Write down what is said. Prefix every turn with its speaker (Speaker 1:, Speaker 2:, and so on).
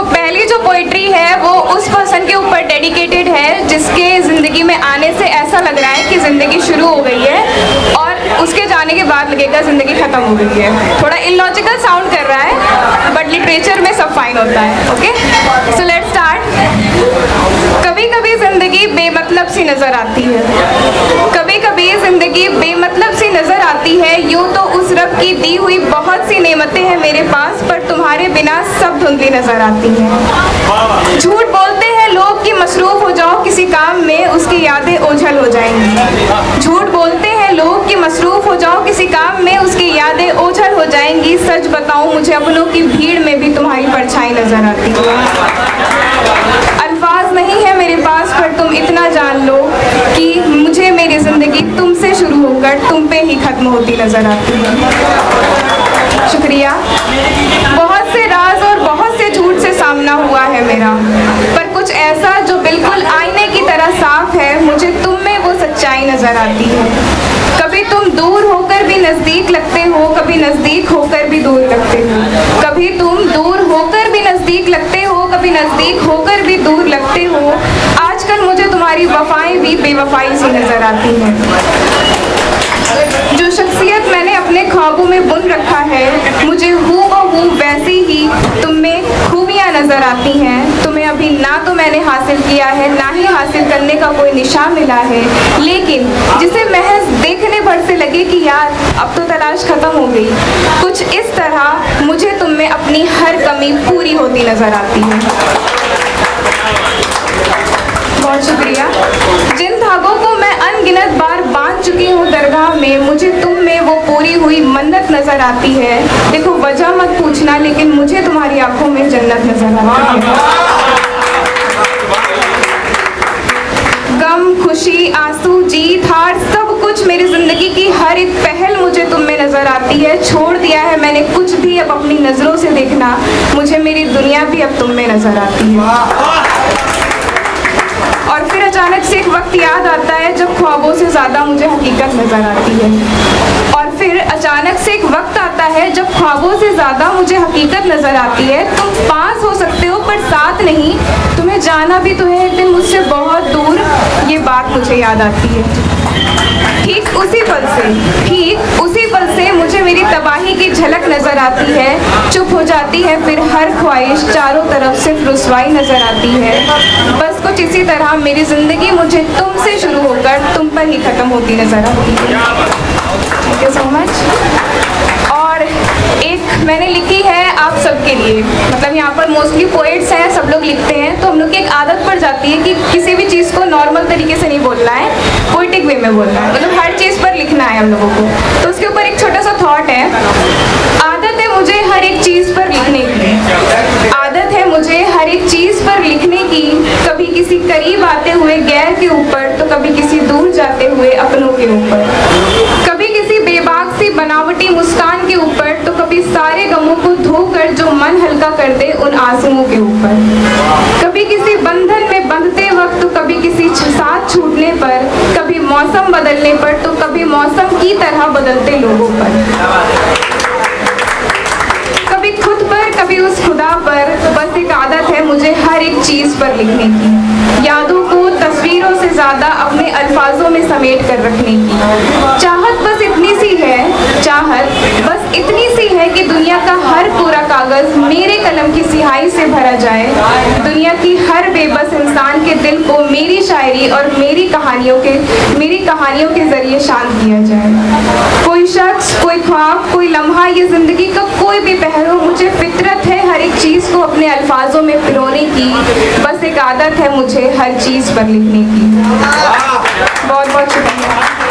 Speaker 1: पहली जो पोइट्री है वो उस पर्सन के ऊपर डेडिकेटेड है जिसके ज़िंदगी में आने से ऐसा लग रहा है कि ज़िंदगी शुरू हो गई है और उसके जाने के बाद लगेगा ज़िंदगी ख़त्म हो गई है। थोड़ा इलॉजिकल साउंड कर रहा है बट लिटरेचर में सब फाइन होता है। Okay, so let's start. कभी कभी ज़िंदगी बेमतलब सी नज़र आती है, कभी कभी ज़िंदगी बेमतलब सी नज़र आती है। यूँ तो उस रब की दी हुई बहुत सी नेमतें हैं मेरे पास, पर तुम्हारे बिना सब धुंधली नज़र आती हैं। झूठ बोलते हैं लोग कि मसरूफ हो जाओ किसी काम में, उसकी यादें ओझल हो जाएंगी। झूठ बोलते हैं लोग कि मसरूफ हो जाओ किसी काम में, उसकी यादें ओझल हो जाएंगी। सच बताऊं मुझे अपनों की भीड़ में भी तुम्हारी परछाई नजर आती है। अल्फाज नहीं है मेरे पास पर तुम इतना जान लो कि मुझे मेरी ज़िंदगी तुमसे शुरू होकर तुम पे ही ख़त्म होती नज़र आती है। शुक्रिया। बहुत से राज और बहुत से झूठ से सामना हुआ है मेरा, पर कुछ ऐसा जो बिल्कुल आईने की तरह साफ है, मुझे तुम में वो सच्चाई नज़र आती है। कभी तुम दूर होकर भी नज़दीक लगते हो, कभी नज़दीक होकर भी दूर लगते हो। कभी तुम दूर होकर भी नज़दीक लगते हो, कभी नज़दीक होकर भी दूर लगते हो। आजकल मुझे तुम्हारी वफाएं भी बेवफाई सी नज़र आती हैं। जो शख्सियत मैंने अपने ख्वाबों में बुन रखा है, मुझे हूबहू वैसी ही तुम में खूबियाँ नज़र आती हैं। तुम्हें अभी ना तो मैंने हासिल किया है, ना ही हासिल करने का कोई निशान मिला है, लेकिन जिसे महज देखने भर से लगे कि यार अब तो तलाश ख़त्म हो गई, कुछ इस तरह मुझे तुम में अपनी हर कमी पूरी होती नज़र आती है। बहुत शुक्रिया। जिन धागों को मैं अनगिनत बार बांध चुकी हूँ दरगाह में, मुझे तुम में वो पूरी हुई मन्नत नज़र आती है। देखो वजह मत पूछना, लेकिन मुझे तुम्हारी आंखों में जन्नत नज़र आती है। गम, खुशी, आंसू, जीत, हार, सब कुछ मेरी ज़िंदगी की हर एक पहल मुझे तुम में नज़र आती है। छोड़ दिया है मैंने कुछ भी अब अपनी नज़रों से देखना, मुझे मेरी दुनिया भी अब तुम में नज़र आती है। और फिर अचानक से एक वक्त याद आता है जब ख्वाबों से ज़्यादा मुझे हकीकत नज़र आती है। और फिर अचानक से एक वक्त आता है जब ख्वाबों से ज़्यादा मुझे हकीकत नज़र आती है। तुम पास हो सकते हो पर साथ नहीं, तुम्हें जाना भी तो है एक दिन मुझसे बहुत दूर, ये बात मुझे याद आती है। ठीक उसी पल से मुझे मेरी तबाही की झलक नज़र आती है। चुप हो जाती है फिर हर ख्वाहिश, चारों तरफ सिर्फ रुसवाई नज़र आती है। बस कुछ इसी तरह मेरी ज़िंदगी मुझे तुमसे शुरू होकर तुम पर ही ख़त्म होती नज़र आती है। Thank you so much. और एक मैंने लिखी है आप सबके लिए, मतलब यहाँ पर मोस्टली पोएट्स हैं, सब लोग लिखते हैं, तो हम लोग की एक आदत पड़ जाती है कि किसी भी चीज़ को नॉर्मल तरीके से नहीं बोलना है, पोइटिक वे में बोलना है, मतलब हर चीज़ पर लिखना है हम लोगों को। तो उसके ऊपर एक छोटा सा थॉट है। आदत है मुझे हर एक चीज़ पर लिखने की, आदत है मुझे हर एक चीज़ पर लिखने की, कभी किसी करीब आते हुए गैर के ऊपर, तो कभी किसी दूर जाते हुए अपनों के ऊपर, कभी किसी बेबाक सी बनावटी मुस्कान के ऊपर, तो कभी सारे गमों को धोकर जो मन हल्का कर दे उन आंसुओं के ऊपर, कभी किसी बंधन में बंधते वक्त, तो कभी किसी साथ छूटने पर, कभी मौसम बदलने पर, तो कभी मौसम की तरह बदलते लोगों पर, कभी खुद पर, कभी उस खुदा पर। बस एक आदत है मुझे हर एक चीज़ पर लिखने की, यादों को तस्वीरों से ज़्यादा अपने अल्फाजों में समेट कर रखने की। चाहत बस इतनी सी है, चाहत बस इतनी सी है कि दुनिया का हर पूरा कागज़ मेरे कलम की स्याही से भरा जाए, दुनिया की हर बेबस इंसान के दिल को मेरी शायरी और मेरी कहानियों के ज़रिए शांत किया जाए। कोई शख्स, कोई ख्वाब, कोई लम्हा, ये ज़िंदगी का कोई भी पहलू, मुझे फितरत है हर एक चीज़ को अपने अल्फाजों में पिरोने की। बस एक आदत है मुझे हर चीज़ पर लिखने की। बहुत बहुत शुक्रिया।